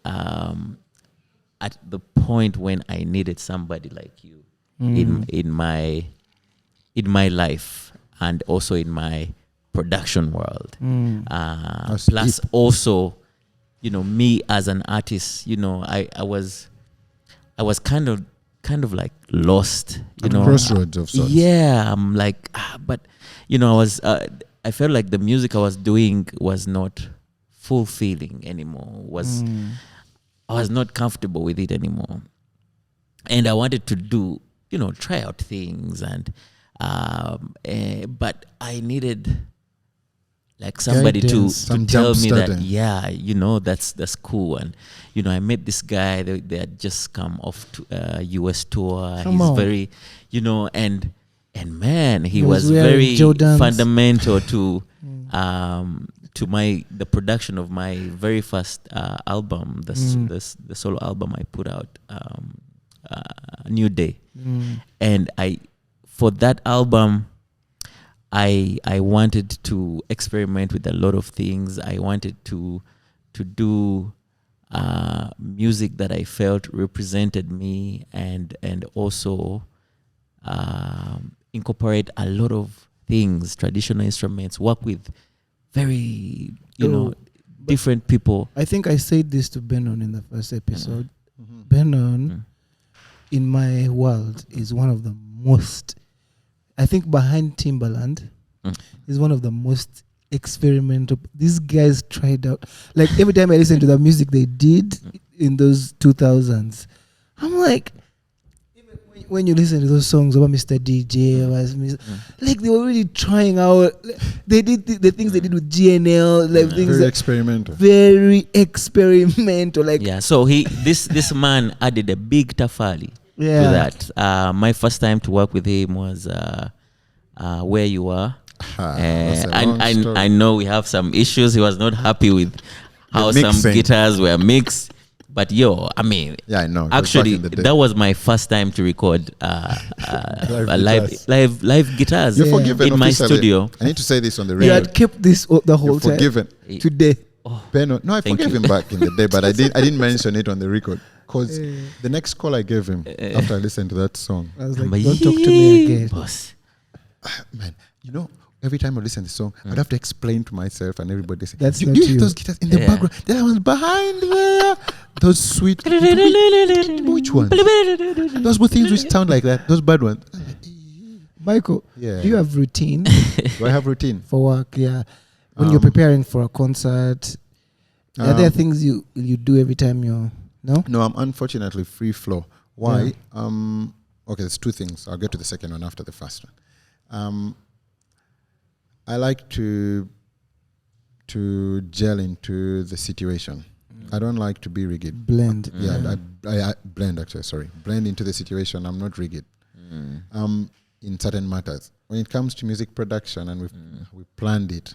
at the point when I needed somebody like you in my life, and also in my production world. Plus also, me as an artist, I was kind of like lost, crossroads of sorts. Yeah, I'm like, but I felt like the music I was doing was not fulfilling anymore. I was not comfortable with it anymore, and I wanted to do, try out things, and but I needed like somebody to tell me that that's cool. And I met this guy, they had just come off to US tour. He's very and man, he was very fundamental to the production of my very first album, the solo album I put out, New Day. And for that album, I wanted to experiment with a lot of things. I wanted to do music that I felt represented me, and also incorporate a lot of things, traditional instruments, work with very different people. I think I said this to Benon in the first episode. Benon, in my world, is one of the most, I think behind Timbaland, is one of the most experimental. These guys tried out, like every time I listen to the music they did in those 2000s, I'm like, even when you listen to those songs about Mr. DJ, like they were really trying out. They did the things they did with GNL, like things very experimental. Very experimental. Like, yeah. So this man added a big tafali to that. My first time to work with him was Where You Are. I know we have some issues. He was not happy with how some guitars were mixed, But I mean, yeah, I know. Actually, that was my first time to record live guitars. You're forgiven in my studio. I need to say this on the You radio. had kept this the whole You're forgiven. time. Today. Benno, no, I forgave him back in the day, but I didn't mention it on the record because the next call I gave him after I listened to that song, I was like, don't talk to me again. Boss. Man, every time I listen to the song, I'd have to explain to myself and everybody say, That's do not you hear you. those guitars in the background? That one's behind there. Those sweet, which ones? Those good things which sound like that. Those bad ones. Myko, Yeah. do you have routine Do I have routine? for work? Yeah. When you're preparing for a concert, are there things you do every time you're... No? No, I'm unfortunately free flow. Why? Okay, there's two things. I'll get to the second one after the first one. I like to gel into the situation. I don't like to be rigid. Blend. Yeah, I blend actually, sorry. Blend into the situation. I'm not rigid. In certain matters. When it comes to music production and we planned it,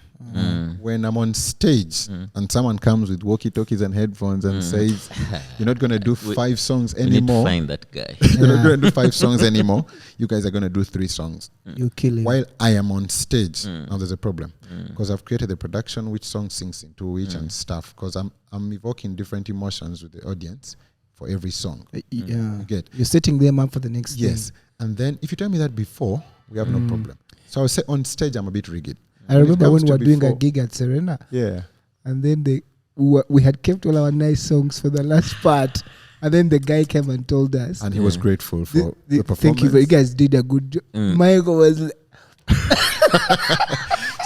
when I'm on stage and someone comes with walkie-talkies and headphones and says, you're not going to do 5 songs We need to anymore. find that guy. You're not going to do 5 songs anymore. You guys are going to do 3 songs. You kill him. While I am on stage, now there's a problem. Because I've created a production, which song sings into which and stuff. Because I'm evoking different emotions with the audience for every song. Yeah. You get? You're setting them up for the next Yes. And then if you tell me that before, we have no problem. So I would say on stage, I'm a bit rigid. I remember when we were doing a gig at Serena. Yeah. And then we had kept all our nice songs for the last part. And then the guy came and told us. And he was grateful for the performance. Thank you. You guys did a good job. Myko was...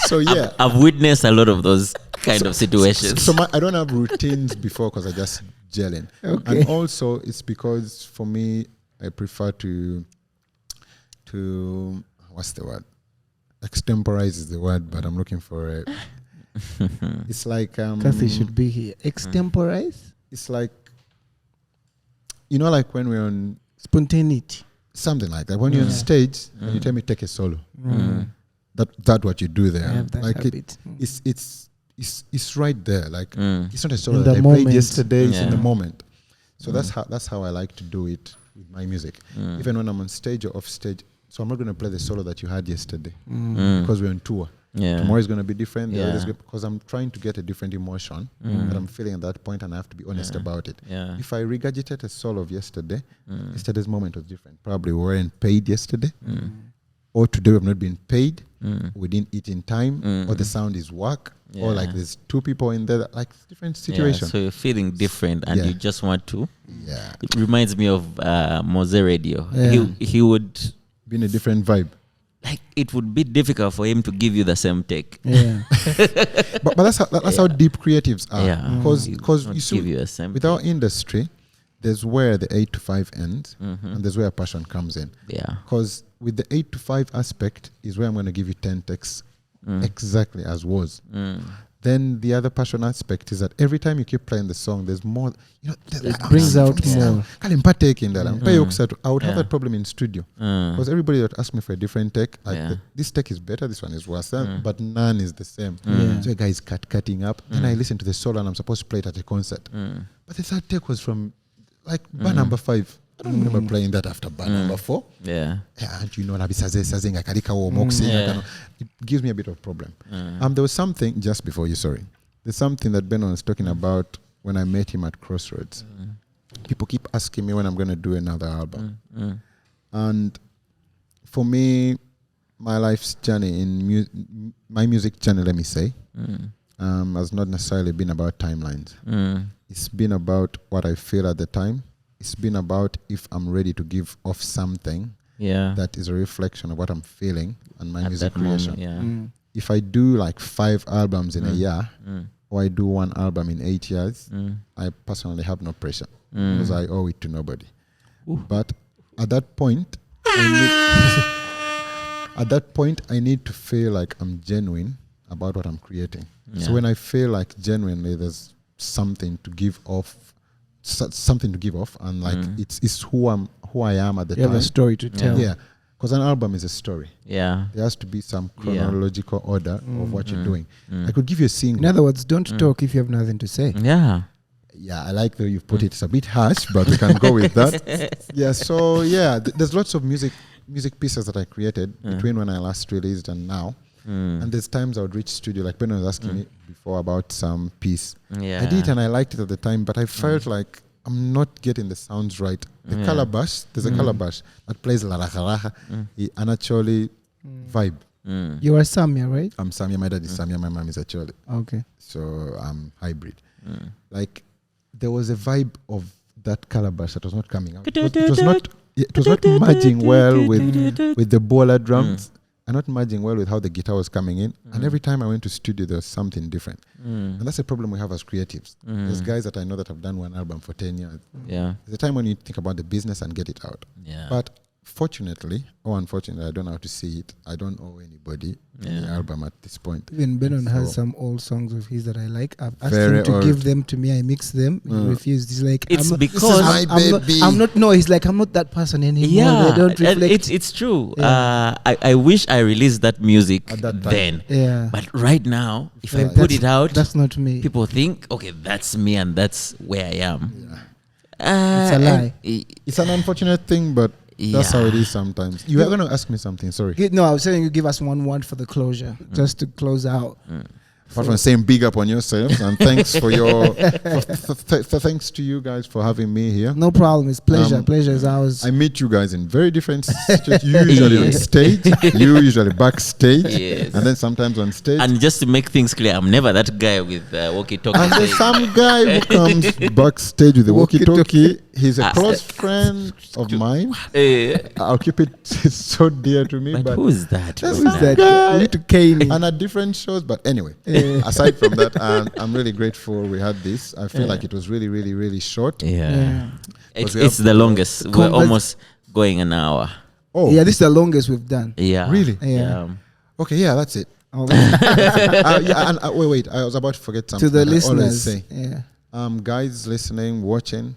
So yeah. I've witnessed a lot of those kind of situations. So I don't have routines before because I just gel in. Okay. And also it's because for me, I prefer to what's the word? Extemporize is the word, but I'm looking for it. It's like Kathy should be here. Extemporize? It's like like when we're on Spontaneity. something like that. When you're on stage and you tell me take a solo. That what you do there. I have that like habit. it's right there. Like it's not a solo In that the I moment. played yesterday, it's in the Yeah. moment. So that's how I like to do it with my music. Even when I'm on stage or off stage. So I'm not going to play the solo that you had yesterday because we're on tour. Yeah. Tomorrow is going to be different. Yeah. Because I'm trying to get a different emotion that I'm feeling at that point, and I have to be honest about it. Yeah. If I regurgitate a solo of yesterday, yesterday's moment was different. Probably we weren't paid yesterday, or today we have not been paid. We didn't eat in time, or the sound is whack, or like there's 2 people in there. Like different situation. So you're feeling different, and you just want to. Yeah. It reminds me of Mose Radio. Yeah. He would. Been a different vibe. Like it would be difficult for him to give you the same take. Yeah. but that's how deep creatives are. Yeah. Because Not you see, give you a same with our industry, there's where the 8 to 5 ends, and there's where passion comes in. Yeah. Because with the 8 to 5 aspect is where I'm going to give you 10 texts exactly as was. Then the other passion aspect is that every time you keep playing the song, there's more. It brings out more. I would have that problem in studio because everybody that asks me for a different take, this take is better, this one is worse, but none is the same. So a guy is cutting up, and I listen to the solo, and I'm supposed to play it at a concert. But the third take was from like bar number 5. I don't remember playing that after bar number 4. Yeah. And it gives me a bit of problem. There was something just before you, there's something that Ben was talking about when I met him at Crossroads. People keep asking me when I'm going to do another album. And for me, my life's journey in my music journey, let me say, has not necessarily been about timelines. It's been about what I feel at the time. It's been about if I'm ready to give off something that is a reflection of what I'm feeling and my At music that creation. moment, If I do like 5 albums in a year, or I do 1 album in 8 years, I personally have no pressure because I owe it to nobody. But at that point, I need to feel like I'm genuine about what I'm creating. So when I feel like genuinely there's something to give off, and like it's who I am at the time. You have a story to tell. Yeah, because an album is a story. Yeah. There has to be some chronological order of what you're doing. I could give you a single. In other words, don't talk if you have nothing to say. Yeah. Yeah, I like the way you've put it. It's a bit harsh, but we can go with that. Yeah, so yeah, there's lots of music pieces that I created between when I last released and now. And there's times I would reach studio, like when I was asking me before about some piece. Yeah. I did it and I liked it at the time, but I felt like I'm not getting the sounds right. The calabash, there's a calabash that plays la raja and actually vibe. You are Samia, right? I'm Samia. My dad is Samia. My mom is Acholi. Okay. So I'm hybrid. Like there was a vibe of that calabash that was not coming out. It was not merging well with the bola drums. And not merging well with how the guitar was coming in. And every time I went to studio, there was something different. And that's a problem we have as creatives. There's guys that I know that have done one album for 10 years. Yeah. There's a time when you think about the business and get it out. Yeah. But fortunately, or unfortunately, I don't know how to see it. I don't owe anybody any album at this point. Even Benon has some old songs of his that I like. I've asked him to give them to me. I mix them. He refused. He's like, it's because I'm not. No, he's like, I'm not that person anymore. Yeah, they don't reflect. It's true. Yeah. I wish I released that music at that then. Yeah. But right now, if I put it out, that's not me. People think, okay, that's me and that's where I am. Yeah. It's a lie. It's an unfortunate thing, but that's how it is sometimes. You were going to ask me something, sorry. No, I was saying you give us one word for the closure, just to close out. Apart from saying big up on yourselves, and thanks for your thanks to you guys for having me here. No problem, it's pleasure. Pleasure is ours. I meet you guys in very different situations. You usually on stage, you usually backstage, and then sometimes on stage. And just to make things clear, I'm never that guy with walkie-talkie. And there's some guy who comes backstage with the walkie-talkie. He's a close friend of mine. I'll keep it so dear to me. But who's that? Who's that? Guy. Need to cane. And at different shows, but anyway. Aside from that, I'm really grateful we had this. I feel like it was really, really, really short. It's the longest. We're almost going an hour. Oh, yeah, this is the longest we've done. Yeah, really. Yeah. Okay, yeah, that's it. Wait. I was about to forget something. To the Always listeners, say, guys listening, watching,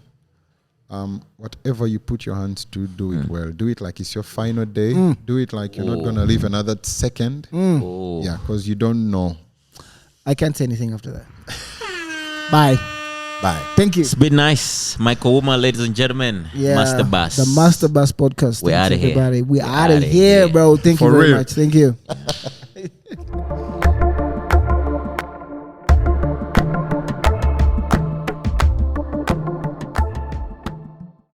whatever you put your hands to, do it well. Do it like it's your final day. Do it like you're not gonna live another second. Yeah, because you don't know. I can't say anything after that. Bye. Thank you. It's been nice. Myko, Ouma, ladies and gentlemen. Master Bass. The Master Bass podcast. We're out of here. Everybody. We're out of here, bro. Thank you very much. Thank you.